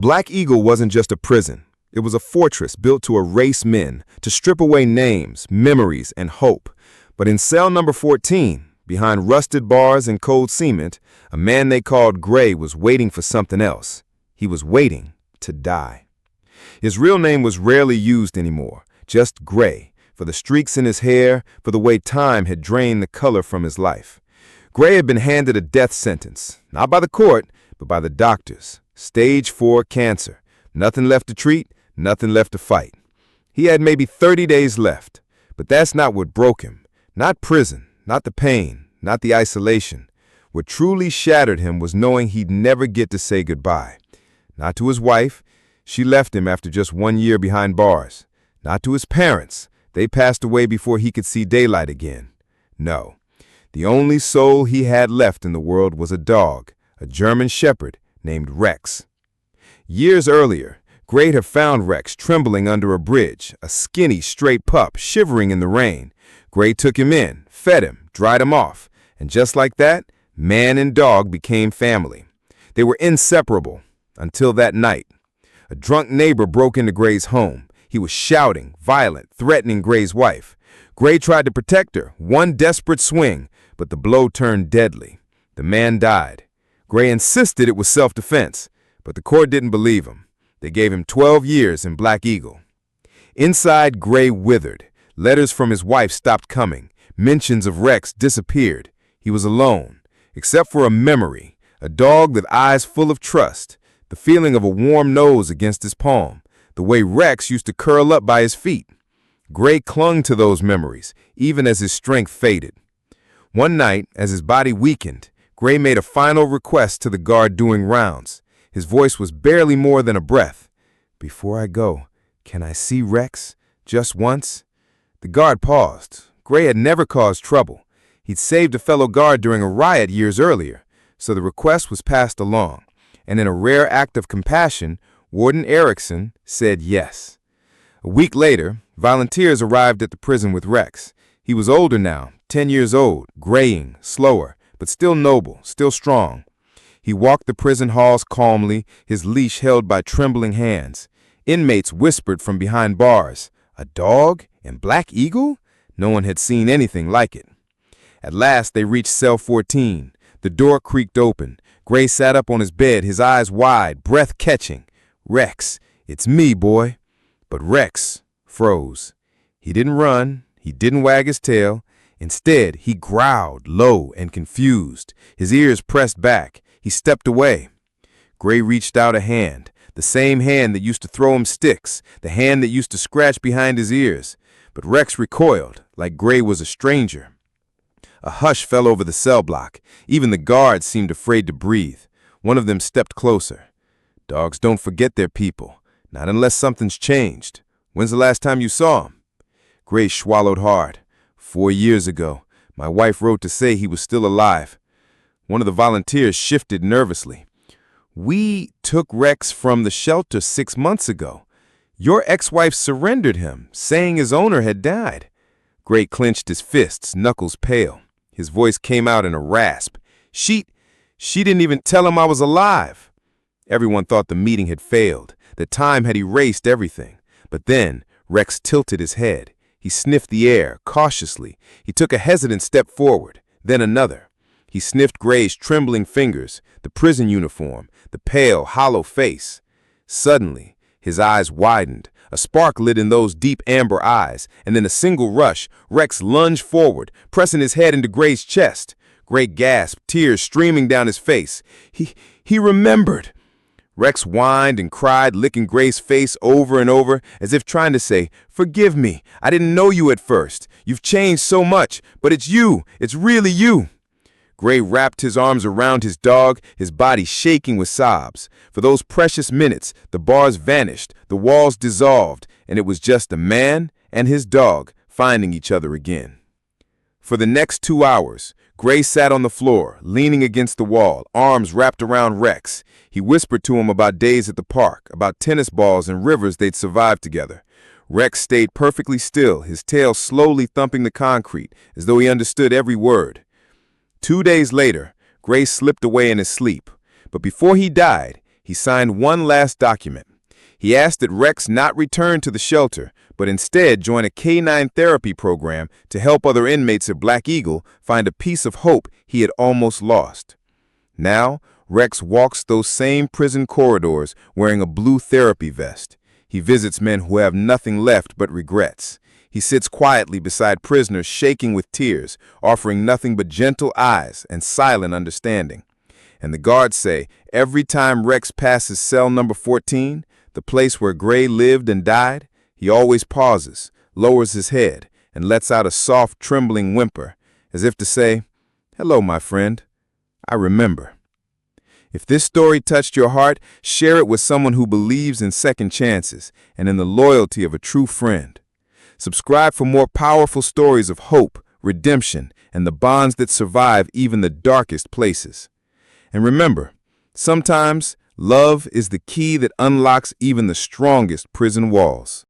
Black Eagle wasn't just a prison. It was a fortress built to erase men, to strip away names, memories, and hope. But in cell number 14, behind rusted bars and cold cement, a man they called Gray was waiting for something else. He was waiting to die. His real name was rarely used anymore, just Gray, for the streaks in his hair, for the way time had drained the color from his life. Gray had been handed a death sentence, not by the court, but by the doctors. Stage 4 cancer. Nothing left to treat, nothing left to fight. He had maybe 30 days left, but that's not what broke him. Not prison, not the pain, not the isolation. What truly shattered him was knowing he'd never get to say goodbye. Not to his wife. She left him after just 1 year behind bars. Not to his parents. They passed away before he could see daylight again. No. The only soul he had left in the world was a dog, a German shepherd named Rex. Years earlier, Gray had found Rex trembling under a bridge, a skinny, straight pup shivering in the rain. Gray took him in, fed him, dried him off, and just like that, man and dog became family. They were inseparable until that night. A drunk neighbor broke into Gray's home. He was shouting, violent, threatening Gray's wife. Gray tried to protect her, one desperate swing, but the blow turned deadly. The man died. Gray insisted it was self-defense, but the court didn't believe him. They gave him 12 years in Black Eagle. Inside, Gray withered. Letters from his wife stopped coming. Mentions of Rex disappeared. He was alone, except for a memory, a dog with eyes full of trust, the feeling of a warm nose against his palm, the way Rex used to curl up by his feet. Gray clung to those memories, even as his strength faded. One night, as his body weakened, Gray made a final request to the guard doing rounds. His voice was barely more than a breath. "Before I go, can I see Rex? Just once?" The guard paused. Gray had never caused trouble. He'd saved a fellow guard during a riot years earlier, so the request was passed along. And in a rare act of compassion, Warden Erickson said yes. A week later, volunteers arrived at the prison with Rex. He was older now, 10 years old, graying, slower, but still noble, still strong. He walked the prison halls calmly, his leash held by trembling hands. Inmates whispered from behind bars, "A dog? And Black Eagle?" No one had seen anything like it. At last they reached cell 14. The door creaked open. Gray sat up on his bed, his eyes wide, breath catching. "Rex, it's me, boy." But Rex froze. He didn't run. He didn't wag his tail. Instead, he growled, low and confused, his ears pressed back. He stepped away. Gray reached out a hand, the same hand that used to throw him sticks, the hand that used to scratch behind his ears. But Rex recoiled, like Gray was a stranger. A hush fell over the cell block. Even the guards seemed afraid to breathe. One of them stepped closer. "Dogs don't forget their people, not unless something's changed. When's the last time you saw him?" Gray swallowed hard. 4 years ago. My wife wrote to say he was still alive. One of the volunteers shifted nervously. "We took Rex from the shelter 6 months ago. Your ex-wife surrendered him, saying his owner had died." Gray clenched his fists, knuckles pale. His voice came out in a rasp. She didn't even tell him I was alive." Everyone thought the meeting had failed, that time had erased everything. But then Rex tilted his head. He sniffed the air, cautiously. He took a hesitant step forward, then another. He sniffed Gray's trembling fingers, the prison uniform, the pale, hollow face. Suddenly, his eyes widened. A spark lit in those deep amber eyes, and in a single rush, Rex lunged forward, pressing his head into Gray's chest. Gray gasped, tears streaming down his face. He remembered. Rex whined and cried, licking Gray's face over and over, as if trying to say, "Forgive me. I didn't know you at first. You've changed so much, but it's you. It's really you." Gray wrapped his arms around his dog, his body shaking with sobs. For those precious minutes, the bars vanished, the walls dissolved, and it was just the man and his dog finding each other again. For the next 2 hours, Gray sat on the floor, leaning against the wall, arms wrapped around Rex. He whispered to him about days at the park, about tennis balls and rivers they'd survived together. Rex stayed perfectly still, his tail slowly thumping the concrete, as though he understood every word. 2 days later, Gray slipped away in his sleep, but before he died, he signed one last document. He asked that Rex not return to the shelter, but instead join a K-9 therapy program to help other inmates at Black Eagle find a piece of hope he had almost lost. Now, Rex walks those same prison corridors wearing a blue therapy vest. He visits men who have nothing left but regrets. He sits quietly beside prisoners shaking with tears, offering nothing but gentle eyes and silent understanding. And the guards say every time Rex passes cell number 14, the place where Gray lived and died, he always pauses, lowers his head, and lets out a soft, trembling whimper, as if to say, "Hello, my friend. I remember." If this story touched your heart, share it with someone who believes in second chances and in the loyalty of a true friend. Subscribe for more powerful stories of hope, redemption, and the bonds that survive even the darkest places. And remember, sometimes love is the key that unlocks even the strongest prison walls.